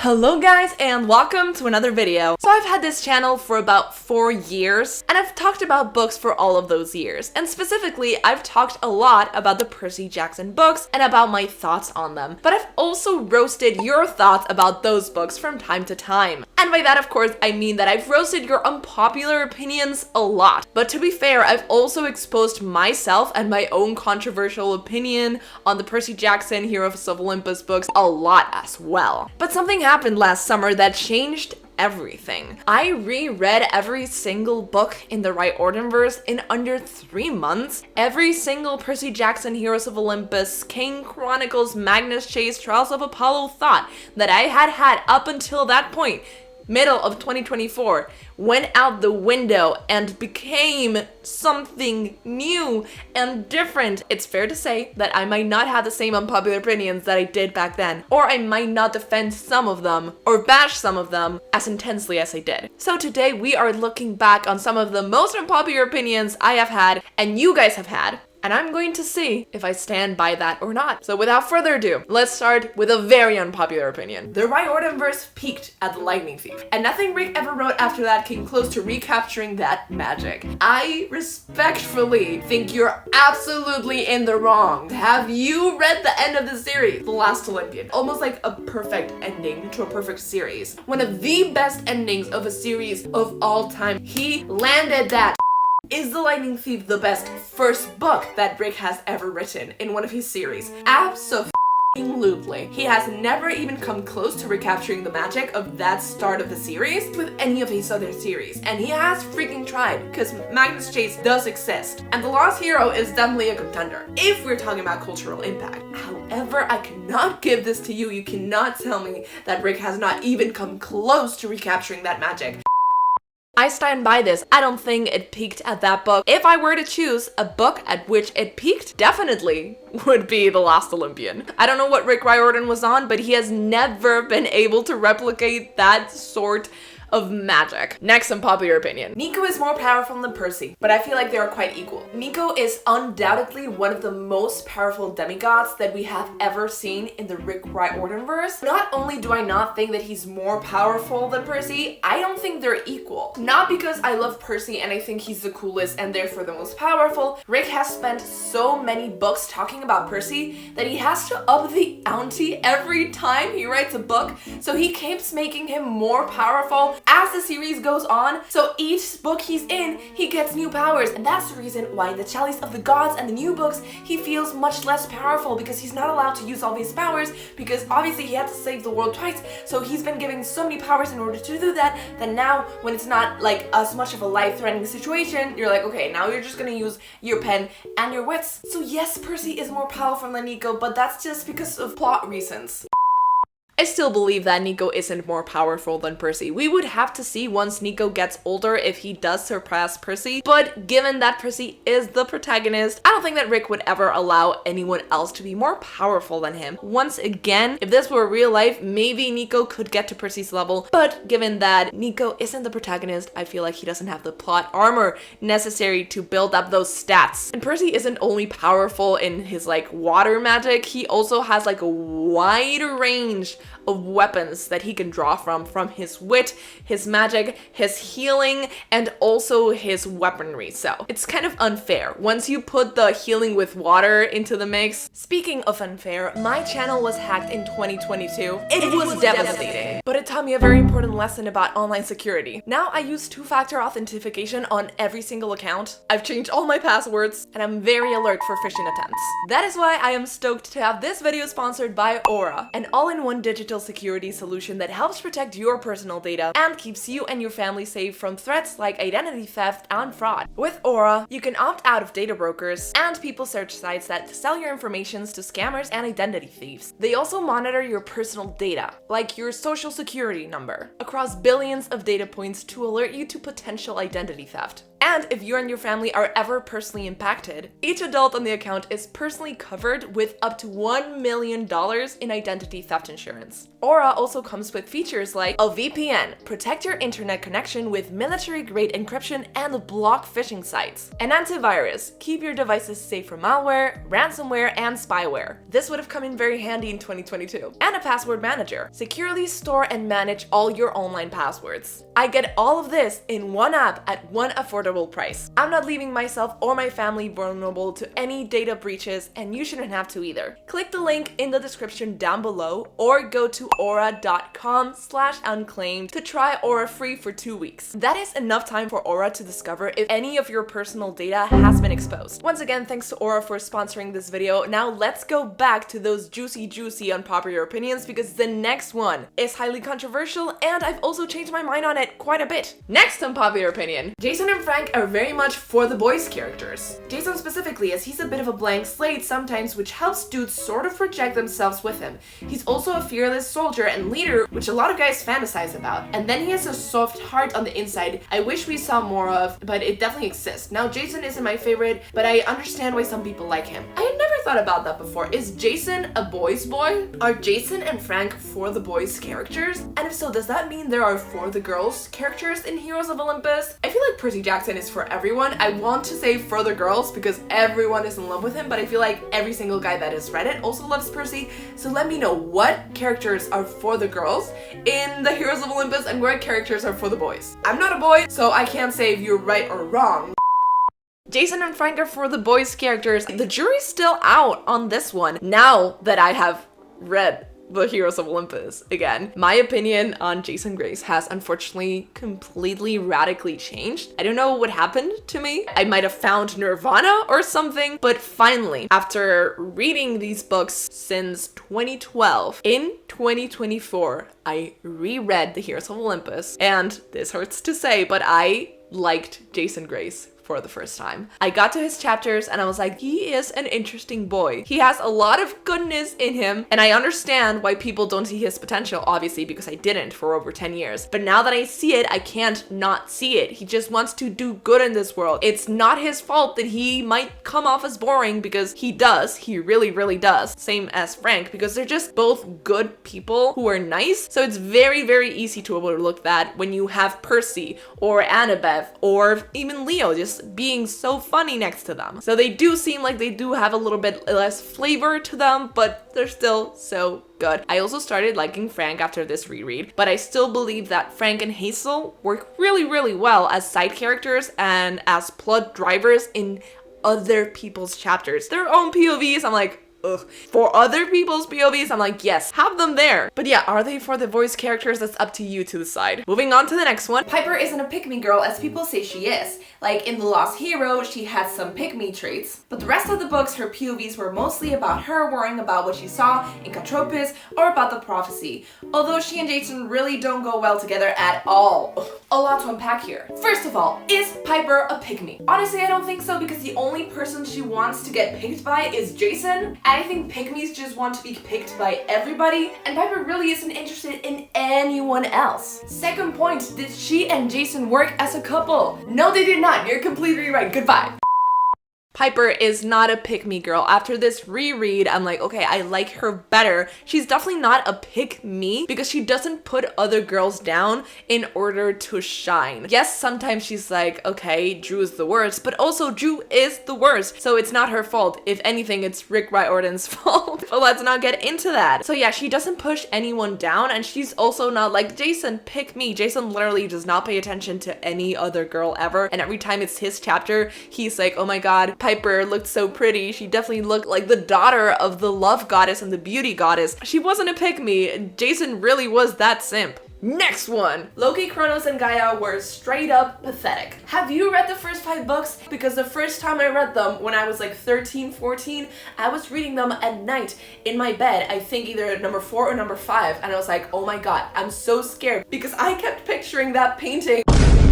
Hello guys and welcome to another video. So I've had this channel for about 4 years and I've talked about books for all of those years, and specifically I've talked a lot about the Percy Jackson books and about my thoughts on them, but I've also roasted your thoughts about those books from time to time. And by that of course I mean that I've roasted your unpopular opinions a lot, but to be fair I've also exposed myself and my own controversial opinion on the Percy Jackson Heroes of Olympus books a lot as well. But something happened last summer that changed everything. I reread every single book in the riordanverse in under 3 months. Every single Percy Jackson Heroes of Olympus, King Chronicles, Magnus Chase, Trials of Apollo thought that I had up until that point, middle of 2024, went out the window and became something new and different. It's fair to say that I might not have the same unpopular opinions that I did back then, or I might not defend some of them or bash some of them as intensely as I did. So today we are looking back on some of the most unpopular opinions I have had and you guys have had, and I'm going to see if I stand by that or not. So without further ado, let's start with a very unpopular opinion. The riordanverse peaked at the Lightning Thief, and nothing Rick ever wrote after that came close to recapturing that magic. I respectfully think you're absolutely in the wrong. Have you read the end of the series, The Last Olympian? Almost like a perfect ending to a perfect series. One of the best endings of a series of all time. He landed that. Is The Lightning Thief the best first book that Rick has ever written in one of his series? Absolutely. He has never even come close to recapturing the magic of that start of the series with any of his other series, and he has freaking tried, because Magnus Chase does exist, and The Lost Hero is definitely a contender if we're talking about cultural impact. However, I cannot give this to you. You cannot tell me that Rick has not even come close to recapturing that magic. I stand by this. I don't think it peaked at that book. If I were to choose a book at which it peaked, definitely would be The Last Olympian. I don't know what Rick Riordan was on, but he has never been able to replicate that sort of magic. Next unpopular opinion. Nico is more powerful than Percy, but I feel like they are quite equal. Nico is undoubtedly one of the most powerful demigods that we have ever seen in the Rick Riordanverse. Not only do I not think that he's more powerful than Percy, I don't think they're equal. Not because I love Percy and I think he's the coolest and therefore the most powerful. Rick has spent so many books talking about Percy that he has to up the ante every time he writes a book, so he keeps making him more powerful as the series goes on. So each book he's in, he gets new powers, and that's the reason why in the Chalice of the Gods and the new books he feels much less powerful, because he's not allowed to use all these powers, because obviously he had to save the world twice, so he's been given so many powers in order to do that now when it's not like as much of a life-threatening situation, you're like, okay, now you're just gonna use your pen and your wits. So yes, Percy is more powerful than Nico, but that's just because of plot reasons. I still believe that Nico isn't more powerful than Percy. We would have to see once Nico gets older if he does surpass Percy, but given that Percy is the protagonist, I don't think that Rick would ever allow anyone else to be more powerful than him. Once again, if this were real life, maybe Nico could get to Percy's level, but given that Nico isn't the protagonist, I feel like he doesn't have the plot armor necessary to build up those stats. And Percy isn't only powerful in his like water magic, he also has like a wide range of weapons that he can draw from his wit, his magic, his healing, and also his weaponry. So it's kind of unfair once you put the healing with water into the mix. Speaking of unfair, my channel was hacked in 2022. It was devastating, but it taught me a very important lesson about online security. Now I use 2-factor authentication on every single account. I've changed all my passwords, and I'm very alert for phishing attempts. That is why I am stoked to have this video sponsored by Aura, an all-in-one digital security solution that helps protect your personal data and keeps you and your family safe from threats like identity theft and fraud. With Aura, you can opt out of data brokers and people search sites that sell your information to scammers and identity thieves. They also monitor your personal data, like your social security number, across billions of data points to alert you to potential identity theft. And if you and your family are ever personally impacted, each adult on the account is personally covered with up to $1 million in identity theft insurance. Aura also comes with features like a VPN, protect your internet connection with military-grade encryption and block phishing sites, an antivirus, keep your devices safe from malware, ransomware, and spyware. This would have come in very handy in 2022. And a password manager, securely store and manage all your online passwords. I get all of this in one app at one affordable price. I'm not leaving myself or my family vulnerable to any data breaches, and you shouldn't have to either. Click the link in the description down below or go to aura.com/unclaimed to try Aura free for 2 weeks. That is enough time for Aura to discover if any of your personal data has been exposed. Once again, thanks to Aura for sponsoring this video. Now let's go back to those juicy unpopular opinions, because the next one is highly controversial and I've also changed my mind on it quite a bit. Next unpopular opinion. Jason and Frank are very much for the boys characters. Jason specifically, as he's a bit of a blank slate sometimes, which helps dudes sort of project themselves with him. He's also a fearless soldier and leader, which a lot of guys fantasize about. And then he has a soft heart on the inside I wish we saw more of, but it definitely exists. Now Jason isn't my favorite, but I understand why some people like him. I had never thought about that before. Is Jason a boy's boy? Are Jason and Frank for the boys characters? And if so, does that mean there are for the girls characters in Heroes of Olympus? I feel like Percy Jackson is for everyone. I want to say for the girls because everyone is in love with him, but I feel like every single guy that has read it also loves Percy. So let me know what characters are for the girls in the Heroes of Olympus and what characters are for the boys. I'm not a boy, so I can't say if you're right or wrong. Jason and Frank are for the boys characters. The jury's still out on this one now that I have read the Heroes of Olympus again. My opinion on Jason Grace has unfortunately completely radically changed. I don't know what happened to me. I might have found Nirvana or something, but finally, after reading these books since 2012, in 2024, I reread the Heroes of Olympus, and this hurts to say, but I liked Jason Grace for the first time. I got to his chapters and I was like, he is an interesting boy. He has a lot of goodness in him, and I understand why people don't see his potential, obviously, because I didn't for over 10 years. But now that I see it, I can't not see it. He just wants to do good in this world. It's not his fault that he might come off as boring, because he does. He really does. Same as Frank, because they're just both good people who are nice. So it's very easy to overlook that when you have Percy or Annabeth or even Leo just being so funny next to them. So they do seem like they do have a little bit less flavor to them, but they're still so good. I also started liking Frank after this reread, but I still believe that Frank and Hazel work really well as side characters and as plot drivers in other people's chapters. Their own POVs, I'm like, ugh. For other people's POVs, I'm like, yes, have them there. But yeah, are they for the voice characters? That's up to you to decide. Moving on to the next one. Piper isn't a pick-me girl as people say she is. Like in The Lost Hero, she had some pick-me traits, but the rest of the books, her POVs were mostly about her worrying about what she saw in Catropis or about the prophecy. Although she and Jason really don't go well together at all. Ugh. A lot to unpack here. First of all, is Piper a pick-me? Honestly, I don't think so, because the only person she wants to get picked by is Jason. I think pick-me's just want to be picked by everybody, and Piper really isn't interested in anyone else. Second point, did she and Jason work as a couple? No, they did not. You're completely right. Goodbye. Piper is not a pick-me girl. After this reread, I'm like, okay, I like her better. She's definitely not a pick-me because she doesn't put other girls down in order to shine. Yes, sometimes she's like, okay, Drew is the worst, but also Drew is the worst, so it's not her fault. If anything, it's Rick Riordan's fault. But let's not get into that. So yeah, she doesn't push anyone down, and she's also not like, Jason, pick me. Jason literally does not pay attention to any other girl ever, and every time it's his chapter, he's like, oh my god, Piper looked so pretty. She definitely looked like the daughter of the love goddess and the beauty goddess. She wasn't a pick-me. Jason really was that simp. Next one. Loki, Kronos, and Gaea were straight up pathetic. Have you read the first 5 books? Because the first time I read them, when I was like 13, 14, I was reading them at night in my bed. I think either number 4 or number 5. And I was like, oh my god, I'm so scared. Because I kept picturing that painting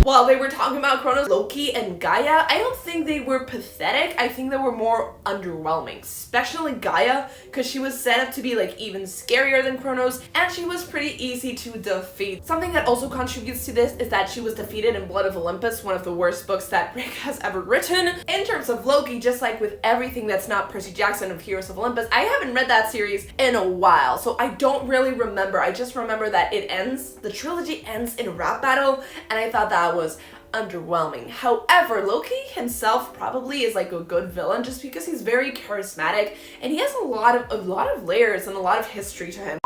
While they were talking about Kronos, Loki, and Gaea, I don't think they were pathetic. I think they were more underwhelming, especially Gaea, because she was set up to be like even scarier than Kronos, and she was pretty easy to defeat. Something that also contributes to this is that she was defeated in Blood of Olympus, one of the worst books that Rick has ever written. In terms of Loki, just like with everything that's not Percy Jackson of Heroes of Olympus, I haven't read that series in a while, so I don't really remember. I just remember that it ends, the trilogy ends in a rap battle, and I thought that was underwhelming. However, Loki himself probably is like a good villain just because he's very charismatic and he has a lot of layers and a lot of history to him.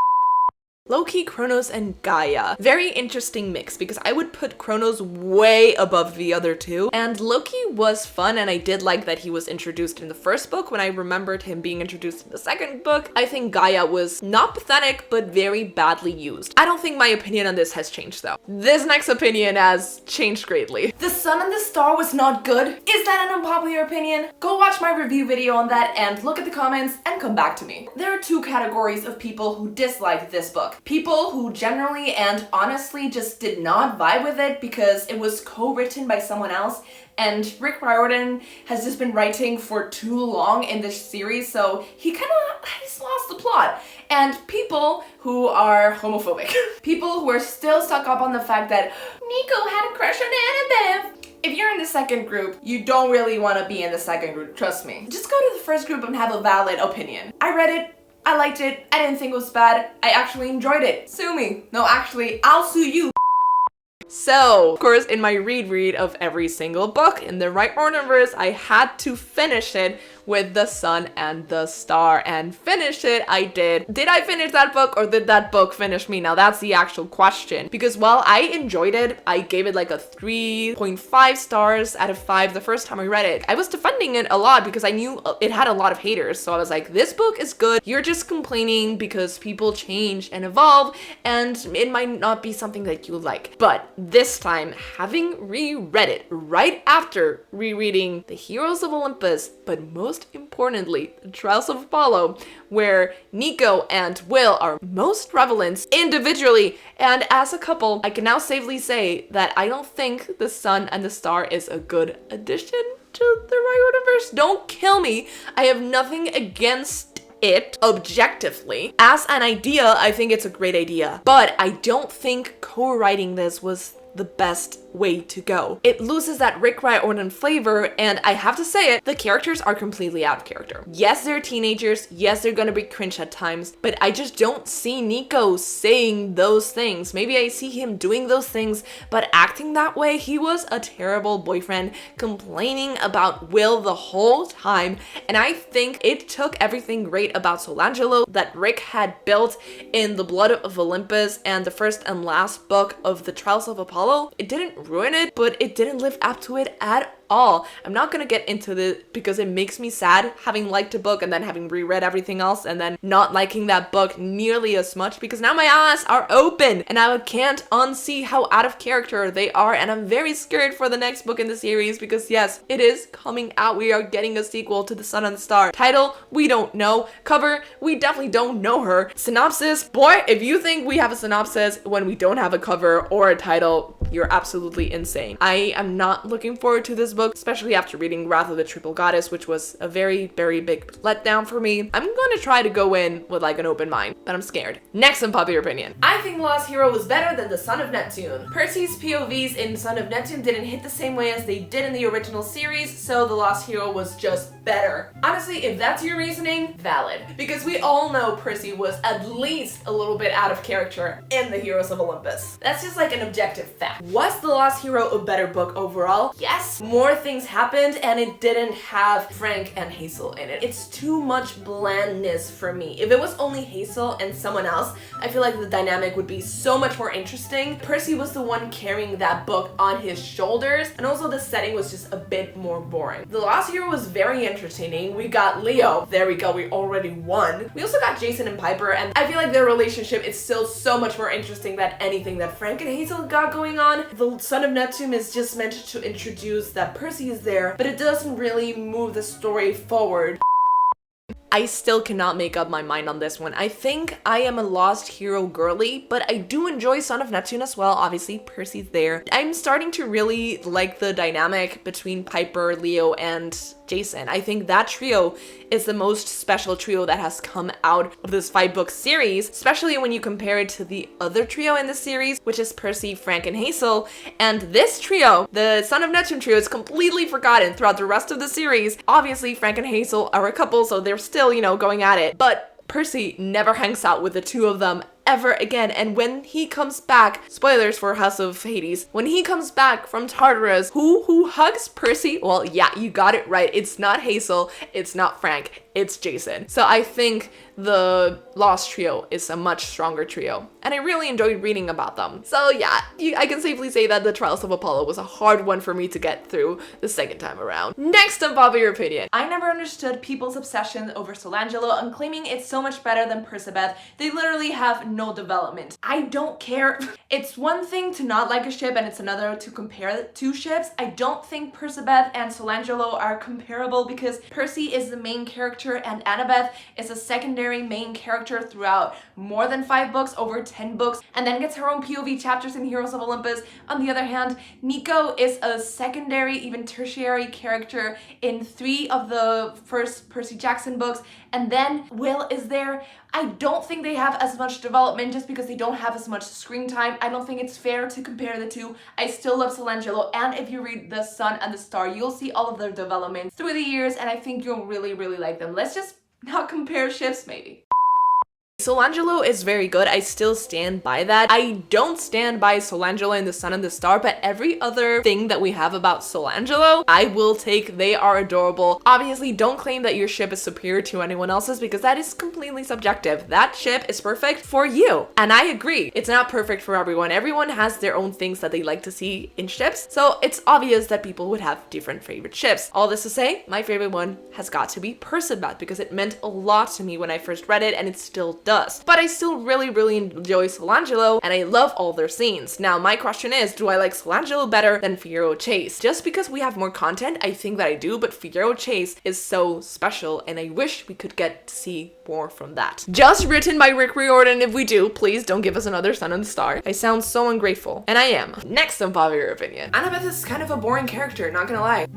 Loki, Kronos, and Gaea. Very interesting mix because I would put Kronos way above the other two. And Loki was fun, and I did like that he was introduced in the first book when I remembered him being introduced in the second book. I think Gaea was not pathetic, but very badly used. I don't think my opinion on this has changed though. This next opinion has changed greatly. The Sun and the Star was not good. Is that an unpopular opinion? Go watch my review video on that and look at the comments and come back to me. There are two categories of people who disliked this book. People who generally and honestly just did not vibe with it because it was co-written by someone else, and Rick Riordan has just been writing for too long in this series, so he's lost the plot. And people who are homophobic. People who are still stuck up on the fact that Nico had a crush on Annabeth. If you're in the second group, you don't really want to be in the second group, trust me. Just go to the first group and have a valid opinion. I read it. I liked it. I didn't think it was bad. I actually enjoyed it. Sue me. No, actually, I'll sue you. So, of course, in my read of every single book in the riordanverse, I had to finish it with The Sun and the Star, and finish it I did. Did I finish that book, or did that book finish me? Now that's the actual question, because while I enjoyed it, I gave it like a 3.5 stars out of 5 the first time I read it. I was defending it a lot because I knew it had a lot of haters, so I was like, this book is good, you're just complaining because people change and evolve, and it might not be something that you like. But this time, having reread it right after rereading The Heroes of Olympus, but most importantly, The Trials of Apollo, where Nico and Will are most prevalent individually and as a couple, I can now safely say that I don't think The Sun and the Star is a good addition to the riordanverse. Don't kill me. I have nothing against it objectively. As an idea, I think it's a great idea, but I don't think co-writing this was the best way to go. It loses that Rick Riordan flavor, and I have to say it, the characters are completely out of character. Yes, they're teenagers, yes, they're gonna be cringe at times, but I just don't see Nico saying those things. Maybe I see him doing those things, but acting that way. He was a terrible boyfriend, complaining about Will the whole time, and I think it took everything great about Solangelo that Rick had built in the Blood of Olympus and the first and last book of The Trials of Apollo. It didn't ruin it, but it didn't live up to it at all. I'm not gonna get into this because it makes me sad having liked a book and then having reread everything else and then not liking that book nearly as much, because now my eyes are open and I can't unsee how out of character they are, and I'm very scared for the next book in the series because yes, it is coming out. We are getting a sequel to The Sun and the Star. Title, we don't know. Cover, we definitely don't know her. Synopsis, boy, if you think we have a synopsis when we don't have a cover or a title, you're absolutely insane. I am not looking forward to this book, especially after reading Wrath of the Triple Goddess, which was a very, very big letdown for me. I'm going to try to go in with like an open mind, but I'm scared. Next unpopular opinion. I think The Lost Hero was better than The Son of Neptune. Percy's POVs in Son of Neptune didn't hit the same way as they did in the original series, so The Lost Hero was just better. Honestly, if that's your reasoning, valid. Because we all know Percy was at least a little bit out of character in The Heroes of Olympus. That's just like an objective fact. Was The Lost Hero a better book overall? Yes. More things happened and it didn't have Frank and Hazel in it. It's too much blandness for me. If it was only Hazel and someone else, I feel like the dynamic would be so much more interesting. Percy was the one carrying that book on his shoulders, and also the setting was just a bit more boring. The Lost Hero was very entertaining. We got Leo. There we go, we already won. We also got Jason and Piper, and I feel like their relationship is still so much more interesting than anything that Frank and Hazel got going on. The Son of Neptune is just meant to introduce that Percy is there, but it doesn't really move the story forward. I still cannot make up my mind on this one. I think I am a Lost Hero girly, but I do enjoy Son of Neptune as well. Obviously, Percy's there. I'm starting to really like the dynamic between Piper, Leo, and Jason. I think that trio is the most special trio that has come out of this 5-book series, especially when you compare it to the other trio in the series, which is Percy, Frank, and Hazel. And this trio, the Son of Neptune trio, is completely forgotten throughout the rest of the series. Obviously, Frank and Hazel are a couple, so they're still, you know, going at it. But Percy never hangs out with the two of them ever again. And when he comes back, spoilers for House of Hades, when he comes back from Tartarus, who hugs Percy? Well, yeah, you got it right. It's not Hazel, it's not Frank, it's Jason. So I think the Lost trio is a much stronger trio, and I really enjoyed reading about them. So yeah, I can safely say that the Trials of Apollo was a hard one for me to get through the second time around. Next, unpopular opinion. I never understood people's obsession over Solangelo and claiming it's so much better than Percabeth. They literally have no development. I don't care. It's one thing to not like a ship and it's another to compare two ships. I don't think Percabeth and Solangelo are comparable because Percy is the main character and Annabeth is a secondary main character throughout more than 5 books, over 10 books, and then gets her own POV chapters in Heroes of Olympus. On the other hand, Nico is a secondary, even tertiary character in 3 of the first Percy Jackson books, and then Will is there. I don't think they have as much development just because they don't have as much screen time. I don't think it's fair to compare the two. I still love Solangelo, and if you read The Sun and the Star, you'll see all of their developments through the years, and I think you'll really, really like them. Let's just not compare ships, maybe. Solangelo is very good. I still stand by that. I don't stand by Solangelo in The Sun and the Star, but every other thing that we have about Solangelo, I will take. They are adorable. Obviously, don't claim that your ship is superior to anyone else's because that is completely subjective. That ship is perfect for you. And I agree. It's not perfect for everyone. Everyone has their own things that they like to see in ships. So it's obvious that people would have different favorite ships. All this to say, my favorite one has got to be Percabeth because it meant a lot to me when I first read it, and it still does. But I still really, really enjoy Solangelo, and I love all their scenes. Now, my question is, do I like Solangelo better than Figaro Chase? Just because we have more content, I think that I do, but Figaro Chase is so special, and I wish we could get to see more from that. Just written by Rick Riordan. If we do, please don't give us another Sun and Star. I sound so ungrateful, and I am. Next, unpopular opinion. Annabeth is kind of a boring character, not gonna lie.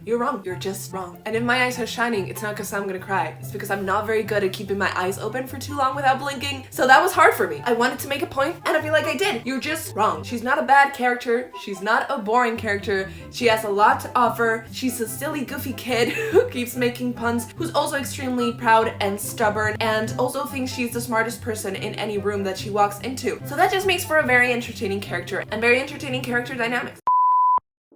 You're wrong. You're just wrong. And if my eyes are shining, it's not because I'm gonna cry. It's because I'm not very good at keeping my eyes open for too long without blinking. So that was hard for me. I wanted to make a point, and I feel like I did. You're just wrong. She's not a bad character. She's not a boring character. She has a lot to offer. She's a silly, goofy kid who keeps making puns, who's also extremely proud and stubborn, and also thinks she's the smartest person in any room that she walks into. So that just makes for a very entertaining character and very entertaining character dynamics.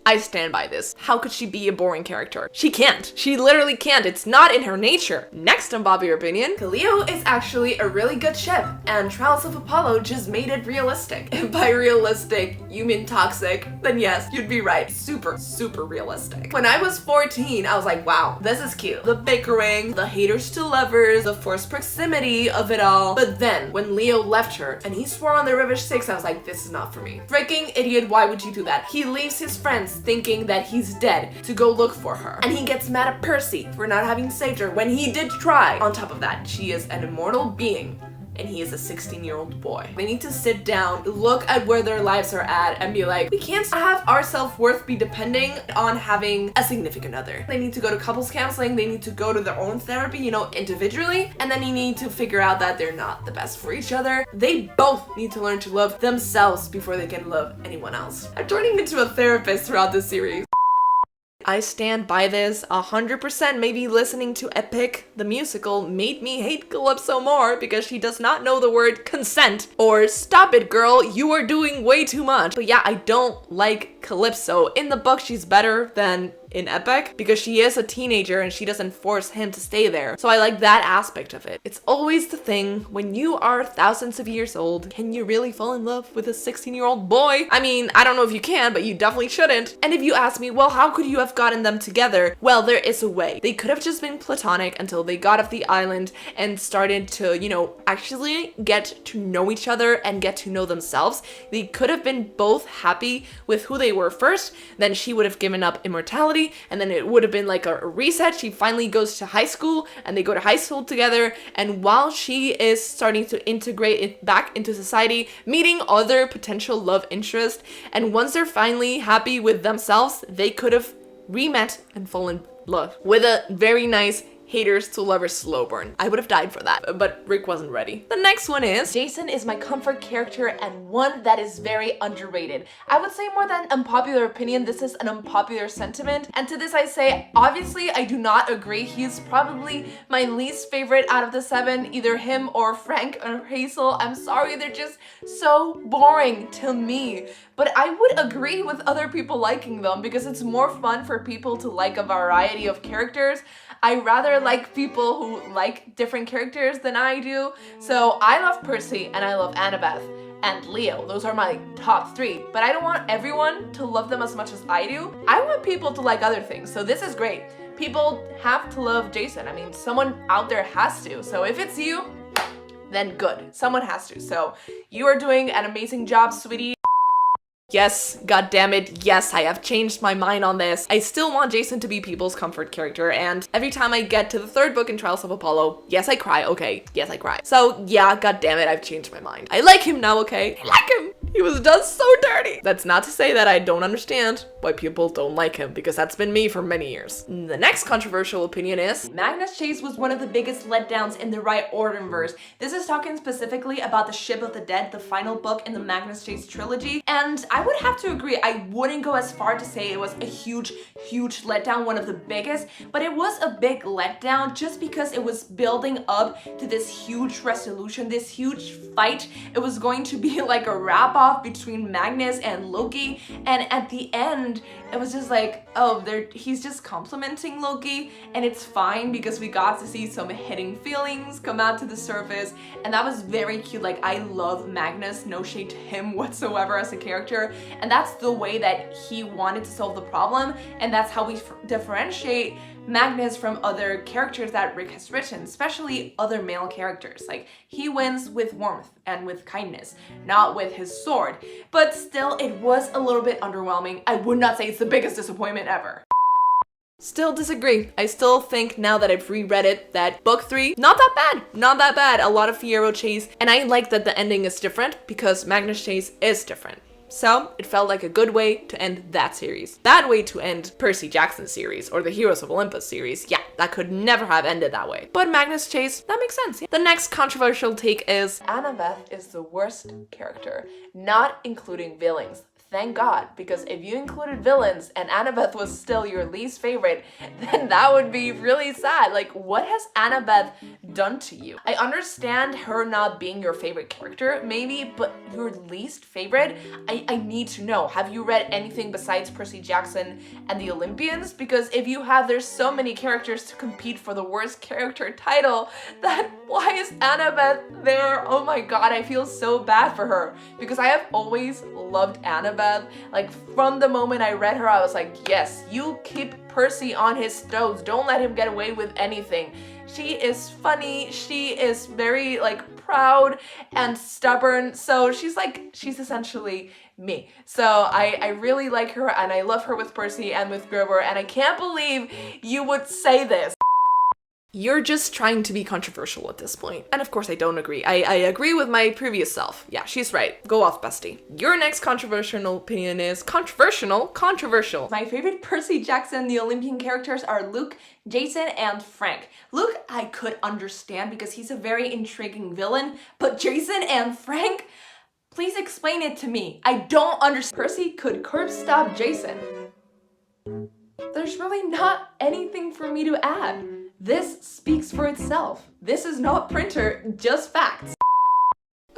I stand by this. How could she be a boring character? She can't. She literally can't. It's not in her nature. Next, unpopular opinion, Caleo is actually a really good ship, and Trials of Apollo just made it realistic. If by realistic you mean toxic, then yes, you'd be right. Super, super realistic. When I was 14, I was like, wow, this is cute. The bickering, the haters to lovers, the forced proximity of it all. But then, when Leo left her, and he swore on the River Styx, I was like, this is not for me. Freaking idiot, why would you do that? He leaves his friends thinking that he's dead to go look for her. And he gets mad at Percy for not having saved her when he did try. On top of that, she is an immortal being and he is a 16-year-old boy. They need to sit down, look at where their lives are at, and be like, we can't have our self-worth be depending on having a significant other. They need to go to couples counseling, they need to go to their own therapy, you know, individually, and then you need to figure out that they're not the best for each other. They both need to learn to love themselves before they can love anyone else. I'm turning into a therapist throughout this series. I stand by this 100%. Maybe listening to Epic, the musical, made me hate Calypso more because she does not know the word consent or stop it girl, you are doing way too much. But yeah, I don't like Calypso. In the book, she's better than in Epic because she is a teenager and she doesn't force him to stay there. So I like that aspect of it. It's always the thing when you are thousands of years old, can you really fall in love with a 16-year-old boy? I mean, I don't know if you can, but you definitely shouldn't. And if you ask me, well, how could you have gotten them together? Well, there is a way. They could have just been platonic until they got off the island and started to, you know, actually get to know each other and get to know themselves. They could have been both happy with who they were first, then she would have given up immortality, and then it would have been like a reset. She finally goes to high school and they go to high school together, and while she is starting to integrate it back into society, meeting other potential love interests, and once they're finally happy with themselves, they could have re-met and fallen in love with a very nice haters to lovers slow burn. I would have died for that, but Rick wasn't ready. The next one is Jason is my comfort character and one that is very underrated. I would say more than unpopular opinion, this is an unpopular sentiment. And to this I say, obviously I do not agree. He's probably my least favorite out of the 7, either him or Frank or Hazel. I'm sorry, they're just so boring to me. But I would agree with other people liking them because it's more fun for people to like a variety of characters. I rather like people who like different characters than I do. So I love Percy and I love Annabeth and Leo. Those are my top 3, but I don't want everyone to love them as much as I do. I want people to like other things, so this is great. People have to love Jason. I mean, someone out there has to. So if it's you, then good. Someone has to. So you are doing an amazing job, sweetie. Yes, god damn it, yes, I have changed my mind on this. I still want Jason to be people's comfort character, and every time I get to the 3rd book in Trials of Apollo, yes, I cry, okay, yes, I cry. So yeah, god damn it, I've changed my mind. I like him now, okay? I like him! He was done so dirty! That's not to say that I don't understand why people don't like him, because that's been me for many years. The next controversial opinion is Magnus Chase was one of the biggest letdowns in the riordanverse. This is talking specifically about the Ship of the Dead, the final book in the Magnus Chase trilogy, and I would have to agree. I wouldn't go as far to say it was a huge letdown, one of the biggest, but it was a big letdown just because it was building up to this huge resolution, this huge fight. It was going to be like a wrap-off between Magnus and Loki, and at the end, it was just like, oh, he's just complimenting Loki, and it's fine because we got to see some hidden feelings come out to the surface, and that was very cute. Like, I love Magnus, no shade to him whatsoever as a character, and that's the way that he wanted to solve the problem, and that's how we differentiate Magnus from other characters that Rick has written, especially other male characters. Like, he wins with warmth and with kindness, not with his sword. But still, it was a little bit underwhelming. I would not say it's the biggest disappointment ever. Still disagree. I still think, now that I've reread it, that book 3, not that bad. Not that bad. A lot of Fierro Chase, and I like that the ending is different because Magnus Chase is different. So it felt like a good way to end that series. Bad way to end Percy Jackson series or the Heroes of Olympus series. Yeah, that could never have ended that way. But Magnus Chase, that makes sense. The next controversial take is Annabeth is the worst character, not including villains. Thank God, because if you included villains and Annabeth was still your least favorite, then that would be really sad. Like, what has Annabeth done to you? I understand her not being your favorite character, maybe, but your least favorite? I need to know. Have you read anything besides Percy Jackson and the Olympians? Because if you have, there's so many characters to compete for the worst character title that why is Annabeth there? Oh my god, I feel so bad for her because I have always loved Annabeth. Like, from the moment I read her, I was like, yes, you keep Percy on his toes. Don't let him get away with anything. She is funny. She is very, like, proud and stubborn. So she's essentially me. So I really like her, and I love her with Percy and with Grover, and I can't believe you would say this. You're just trying to be controversial at this point. And of course I don't agree. I agree with my previous self. Yeah, she's right. Go off, bestie. Your next controversial opinion is controversial. My favorite Percy Jackson, the Olympian characters are Luke, Jason, and Frank. Luke, I could understand because he's a very intriguing villain, but Jason and Frank? Please explain it to me. I don't understand. Percy could curb stomp Jason. There's really not anything for me to add. This speaks for itself. This is not printer, just facts.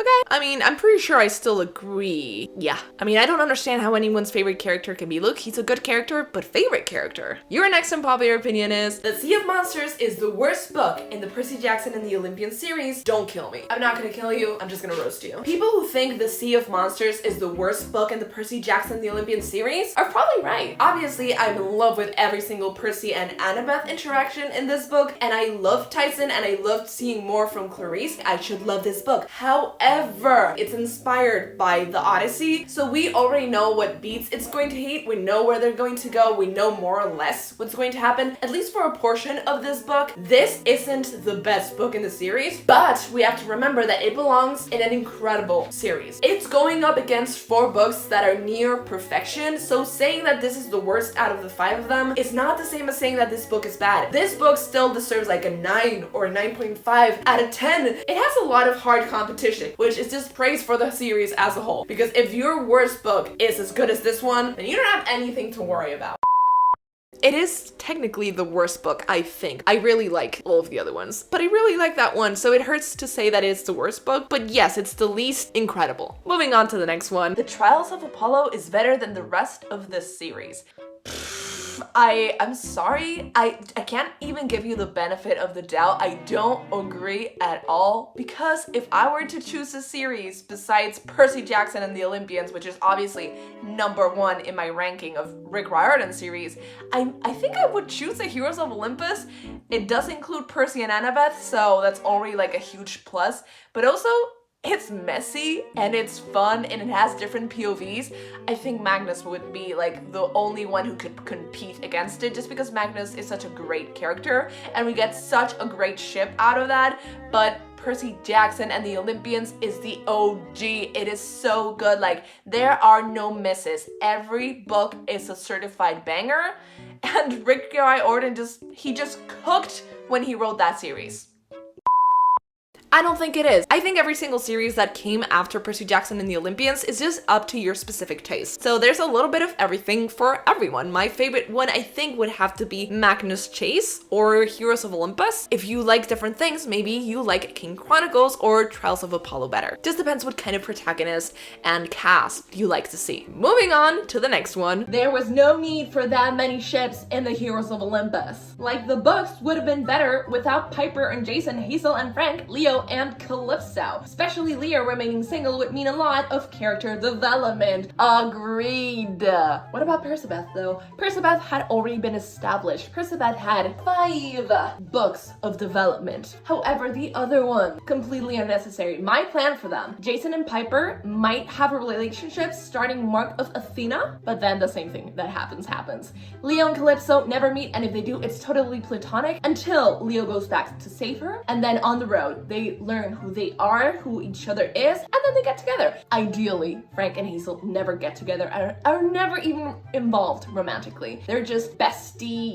okay? I mean, I'm pretty sure I still agree. Yeah. I mean, I don't understand how anyone's favorite character can be Luke. He's a good character, but favorite character. Your next unpopular opinion is that Sea of Monsters is the worst book in the Percy Jackson and the Olympian series. Don't kill me. I'm not gonna kill you. I'm just gonna roast you. People who think the Sea of Monsters is the worst book in the Percy Jackson and the Olympian series are probably right. Obviously, I'm in love with every single Percy and Annabeth interaction in this book, and I love TSoN and I loved seeing more from Clarice. I should love this book. However, it's inspired by the Odyssey, so we already know what beats it's going to hate. We know where they're going to go. We know more or less what's going to happen, at least for a portion of this book. This isn't the best book in the series, but we have to remember that it belongs in an incredible series. It's going up against 4 books that are near perfection, so saying that this is the worst out of the 5 of them is not the same as saying that this book is bad. This book still deserves like a 9 or a 9.5 out of 10. It has a lot of hard competition, which is just praise for the series as a whole, because if your worst book is as good as this one, then you don't have anything to worry about. It is technically the worst book, I think. I really like all of the other ones, but I really like that one, so it hurts to say that it's the worst book, but yes, it's the least incredible. Moving on to the next one. The Trials of Apollo is better than the rest of this series. I'm sorry, I can't even give you the benefit of the doubt. I don't agree at all, because if I were to choose a series besides Percy Jackson and the Olympians, which is obviously #1 in my ranking of Rick Riordan series, I think I would choose the Heroes of Olympus. It does include Percy and Annabeth, so that's already like a huge plus, but also it's messy and it's fun and it has different POVs. I think Magnus would be like the only one who could compete against it, just because Magnus is such a great character and we get such a great ship out of that. But Percy Jackson and the Olympians is the OG. It is so good. Like, there are no misses. Every book is a certified banger, and Rick Riordan just cooked when he wrote that series. I don't think it is. I think every single series that came after Percy Jackson and the Olympians is just up to your specific taste. So there's a little bit of everything for everyone. My favorite one, I think, would have to be Magnus Chase or Heroes of Olympus. If you like different things, maybe you like King Chronicles or Trials of Apollo better. Just depends what kind of protagonist and cast you like to see. Moving on to the next one. There was no need for that many ships in the Heroes of Olympus. Like, the books would have been better without Piper and Jason, Hazel and Frank, Leo and Calypso. Especially Leo remaining single would mean a lot of character development. Agreed. What about Percabeth though? Percabeth had already been established. Percabeth had 5 books of development. However, the other one, completely unnecessary. My plan for them, Jason and Piper might have a relationship starting Mark of Athena, but then the same thing that happens. Leo and Calypso never meet, and if they do, it's totally platonic until Leo goes back to save her, and then on the road, they learn who they are, who each other is, and then they get together. Ideally, Frank and Hazel never get together and are never even involved romantically. They're just bestie.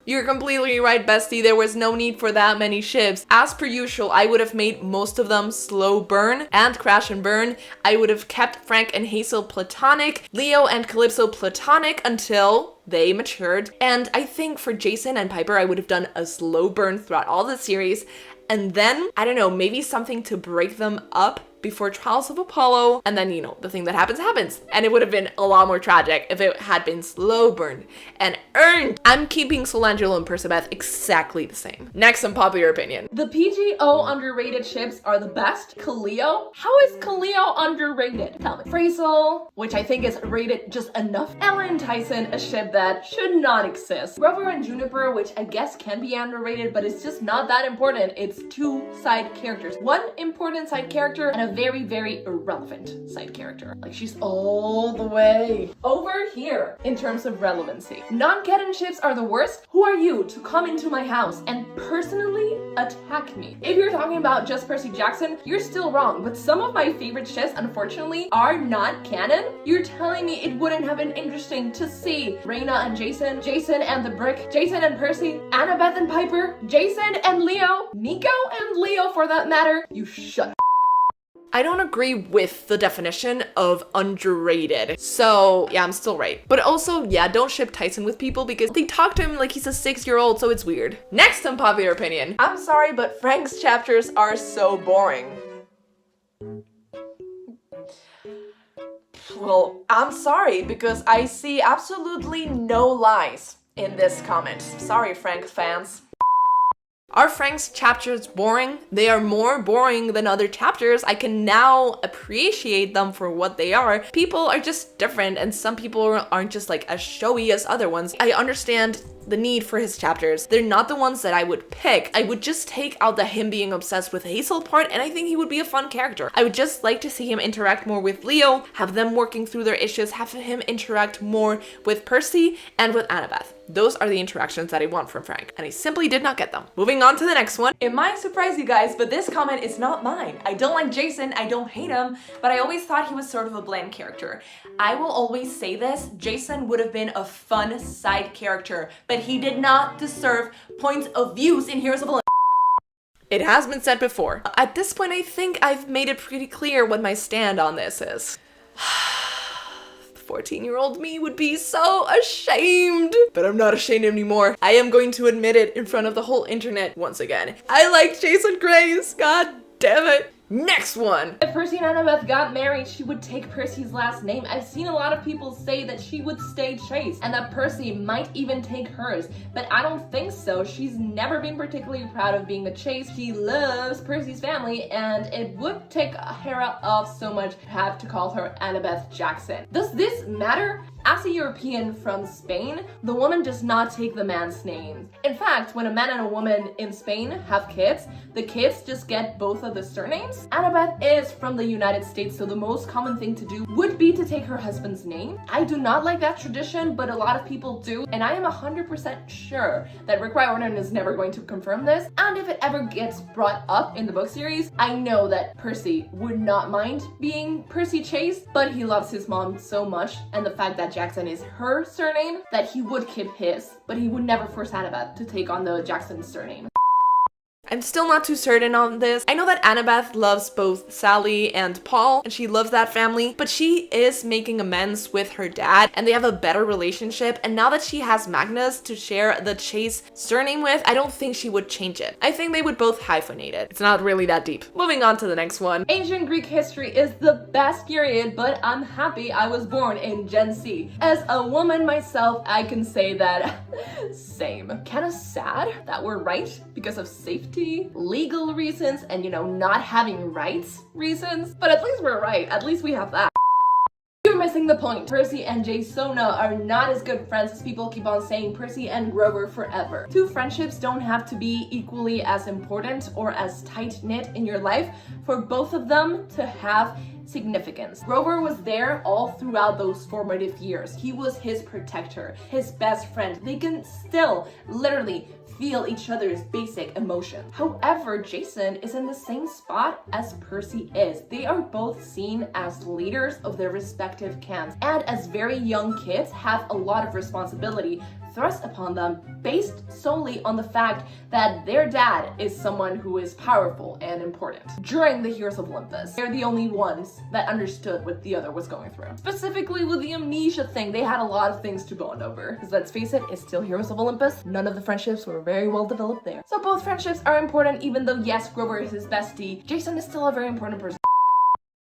You're completely right, bestie. There was no need for that many ships. As per usual, I would have made most of them slow burn and crash and burn. I would have kept Frank and Hazel platonic, Leo and Calypso platonic until they matured. And I think for Jason and Piper, I would have done a slow burn throughout all the series. And then, I don't know, maybe something to break them up before Trials of Apollo, and then, you know, the thing that happens. And it would have been a lot more tragic if it had been slow burned and earned. I'm keeping Solangelo and Percabeth exactly the same. Next, unpopular opinion. The PGO underrated ships are the best. Caleo? How is Caleo underrated? Tell me. Frazel, which I think is rated just enough. Ella and TSoN, a ship that should not exist. Rover and Juniper, which I guess can be underrated, but it's just not that important. It's 2 side characters. One important side character and a very, very irrelevant side character. Like, she's all the way over here in terms of relevancy. Non-canon ships are the worst. Who are you to come into my house and personally attack me? If you're talking about just Percy Jackson, you're still wrong, but some of my favorite ships, unfortunately, are not canon. You're telling me it wouldn't have been interesting to see Reyna and Jason, Jason and the Brick, Jason and Percy, Annabeth and Piper, Jason and Leo, Nico and Leo for that matter? You shut up. I don't agree with the definition of underrated. So yeah, I'm still right. But also, yeah, don't ship TSoN with people because they talk to him like he's a 6-year-old, so it's weird. Next unpopular opinion. I'm sorry, but Frank's chapters are so boring. Well, I'm sorry, because I see absolutely no lies in this comment. Sorry, Frank fans. Are Frank's chapters boring? They are more boring than other chapters. I can now appreciate them for what they are. People are just different, and some people aren't just like as showy as other ones. I understand the need for his chapters. They're not the ones that I would pick. I would just take out the him being obsessed with Hazel part, and I think he would be a fun character. I would just like to see him interact more with Leo, have them working through their issues, have him interact more with Percy and with Annabeth. Those are the interactions that I want from Frank, and I simply did not get them. Moving on to the next one. It might surprise you guys, but this comment is not mine. I don't like Jason, I don't hate him, but I always thought he was sort of a bland character. I will always say this, Jason would have been a fun side character, but he did not deserve points of views in Heroes of Olympus. It has been said before. At this point, I think I've made it pretty clear what my stand on this is. 14-year-old me would be so ashamed. But I'm not ashamed anymore. I am going to admit it in front of the whole internet once again. I like Jason Grace, god damn it. Next one! If Percy and Annabeth got married, she would take Percy's last name. I've seen a lot of people say that she would stay Chase and that Percy might even take hers, but I don't think so. She's never been particularly proud of being a Chase. She loves Percy's family, and it would take Hera off so much to have to call her Annabeth Jackson. Does this matter? As a European from Spain, the woman does not take the man's name. In fact, when a man and a woman in Spain have kids, the kids just get both of the surnames. Annabeth is from the United States, so the most common thing to do would be to take her husband's name. I do not like that tradition, but a lot of people do, and I am 100% sure that Rick Riordan is never going to confirm this, and if it ever gets brought up in the book series, I know that Percy would not mind being Percy Chase, but he loves his mom so much, and the fact that Jackson is her surname, that he would keep his, but he would never force Annabeth to take on the Jackson surname. I'm still not too certain on this. I know that Annabeth loves both Sally and Paul, and she loves that family, but she is making amends with her dad, and they have a better relationship, and now that she has Magnus to share the Chase surname with, I don't think she would change it. I think they would both hyphenate it. It's not really that deep. Moving on to the next one. Ancient Greek history is the best period, but I'm happy I was born in Gen Z. As a woman myself, I can say that same. Kinda sad that we're right because of safety, legal reasons, and not having rights reasons, but at least we're right. At least we have that. You're missing the point. Percy and TSoN are not as good friends as people keep on saying. Percy and Grover forever. Two friendships don't have to be equally as important or as tight-knit in your life for both of them to have significance. Grover was there all throughout those formative years. He was his protector, his best friend. They can still literally feel each other's basic emotions. However, Jason is in the same spot as Percy is. They are both seen as leaders of their respective camps, and as very young kids have a lot of responsibility thrust upon them based solely on the fact that their dad is someone who is powerful and important. During the Heroes of Olympus, they're the only ones that understood what the other was going through. Specifically with the amnesia thing, they had a lot of things to bond over. Because let's face it, it's still Heroes of Olympus. None of the friendships were very well developed there. So both friendships are important, even though yes, Grover is his bestie, Jason is still a very important person.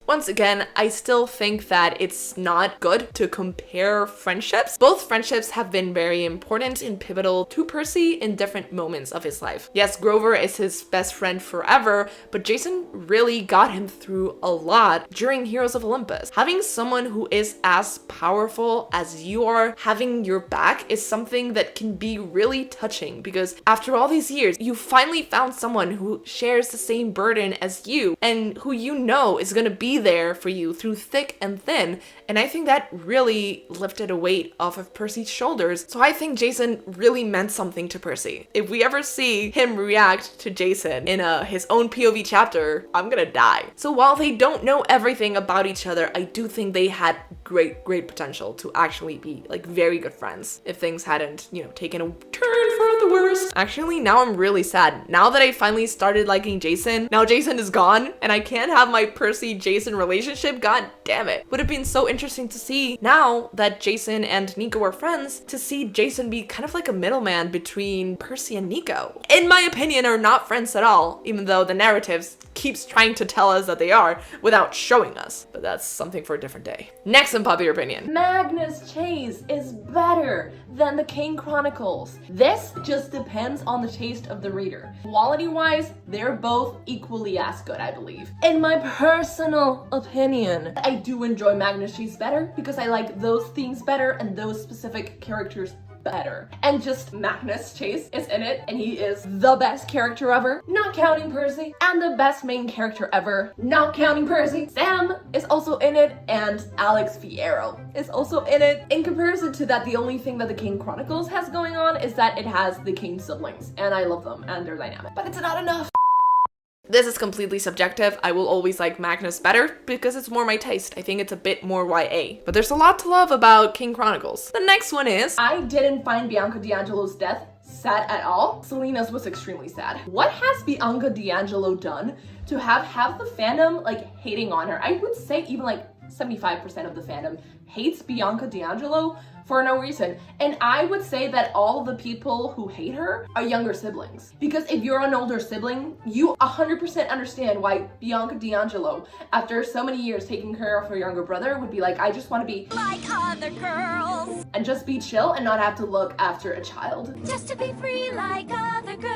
Once again, I still think that it's not good to compare friendships. Both friendships have been very important and pivotal to Percy in different moments of his life. Yes, Grover is his best friend forever, but Jason really got him through a lot during Heroes of Olympus. Having someone who is as powerful as you are having your back is something that can be really touching, because after all these years, you finally found someone who shares the same burden as you and who you know is gonna be there for you through thick and thin, and I think that really lifted a weight off of Percy's shoulders. So I think Jason really meant something to Percy. If we ever see him react to Jason in his own POV chapter, I'm gonna die. So while they don't know everything about each other, I do think they had great potential to actually be like very good friends if things hadn't, taken a turn for the the worst. Actually, now I'm really sad. Now that I finally started liking Jason, now Jason is gone and I can't have my Percy-Jason relationship. God damn it. Would have been so interesting to see, now that Jason and Nico are friends, to see Jason be kind of like a middleman between Percy and Nico. In my opinion, are not friends at all, even though the narratives keeps trying to tell us that they are without showing us. But that's something for a different day. Next unpopular opinion. Magnus Chase is better than the King Chronicles. This just depends on the taste of the reader. Quality-wise, they're both equally as good, I believe. In my personal opinion, I do enjoy Magnus Chase better because I like those themes better and those specific characters better. And just Magnus Chase is in it and he is the best character ever, not counting Percy, and the best main character ever, not counting Percy. Sam is also in it and Alex Fierro is also in it. In comparison to that, the only thing that the King Chronicles has going on is that it has the King siblings and I love them and they're dynamic, but it's not enough. This is completely subjective. I will always like Magnus better because it's more my taste. I think it's a bit more YA. But there's a lot to love about King Chronicles. The next one is... I didn't find Bianca D'Angelo's death sad at all. Selena's was extremely sad. What has Bianca D'Angelo done to have half the fandom like hating on her? I would say even like 75% of the fandom hates Bianca D'Angelo for no reason. And I would say that all the people who hate her are younger siblings. Because if you're an older sibling, you 100% understand why Bianca D'Angelo, after so many years taking care of her younger brother, would be like, I just want to be like other girls. And just be chill and not have to look after a child. Just to be free like other girls.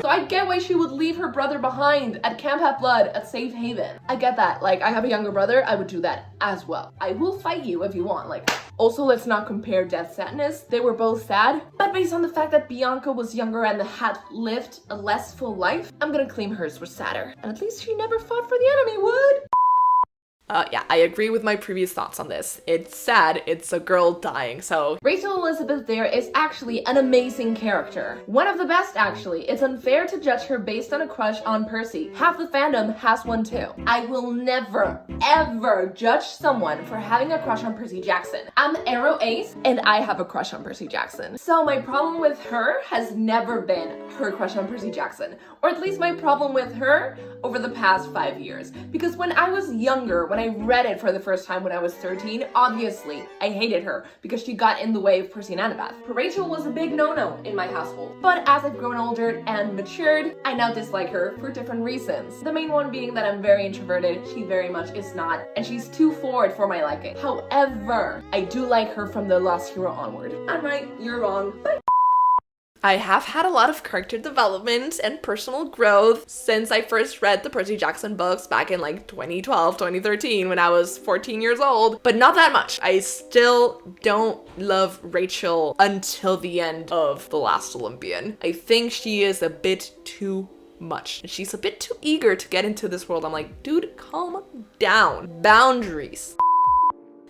So I get why she would leave her brother behind at Camp Half Blood at Safe Haven. I get that. Like, I have a younger brother, I would do that as well. I will fight you if you want. Like, also, let's not compare death sadness. They were both sad, but based on the fact that Bianca was younger and had lived a less full life, I'm gonna claim hers was sadder. And at least she never fought for the enemy, Wood. Yeah, I agree with my previous thoughts on this. It's sad, it's a girl dying, so... Rachel Elizabeth there is actually an amazing character. One of the best, actually. It's unfair to judge her based on a crush on Percy. Half the fandom has one too. I will never, ever judge someone for having a crush on Percy Jackson. I'm Arrow Ace, and I have a crush on Percy Jackson. So my problem with her has never been her crush on Percy Jackson. Or at least my problem with her over the past 5 years. Because when I was younger, when I read it for the first time when I was 13, obviously I hated her because she got in the way of Percy and Annabeth. Rachel was a big no-no in my household. But as I've grown older and matured, I now dislike her for different reasons. The main one being that I'm very introverted, she very much is not, and she's too forward for my liking. However, I do like her from The Lost Hero onward. I'm right, you're wrong, but I have had a lot of character development and personal growth since I first read the Percy Jackson books back in like 2012, 2013 when I was 14 years old, but not that much. I still don't love Rachel until the end of The Last Olympian. I think she is a bit too much. She's a bit too eager to get into this world. I'm like, dude, calm down. Boundaries.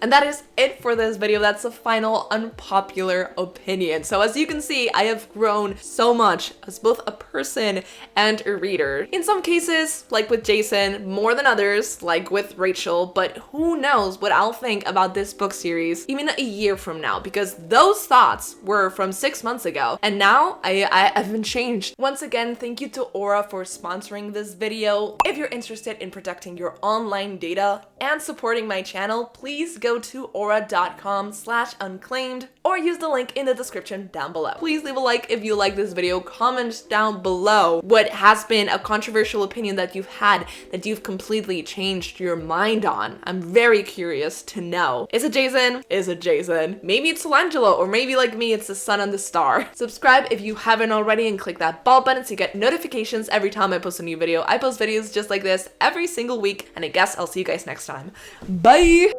And that is it for this video. That's the final unpopular opinion. So as you can see, I have grown so much as both a person and a reader. In some cases, like with Jason, more than others, like with Rachel, but who knows what I'll think about this book series even a year from now, because those thoughts were from 6 months ago, and now I've been changed. Once again, thank you to Aura for sponsoring this video. If you're interested in protecting your online data and supporting my channel, please go to aura.com/unclaimed or use the link in the description down below. Please leave a like if you like this video, comment down below what has been a controversial opinion that you've had that you've completely changed your mind on. I'm very curious to know. Is it Jason? Is it Jason? Maybe it's Solangelo, or maybe like me, it's the sun and the star. Subscribe if you haven't already and click that bell button so you get notifications every time I post a new video. I post videos just like this every single week, and I guess I'll see you guys next time. Bye!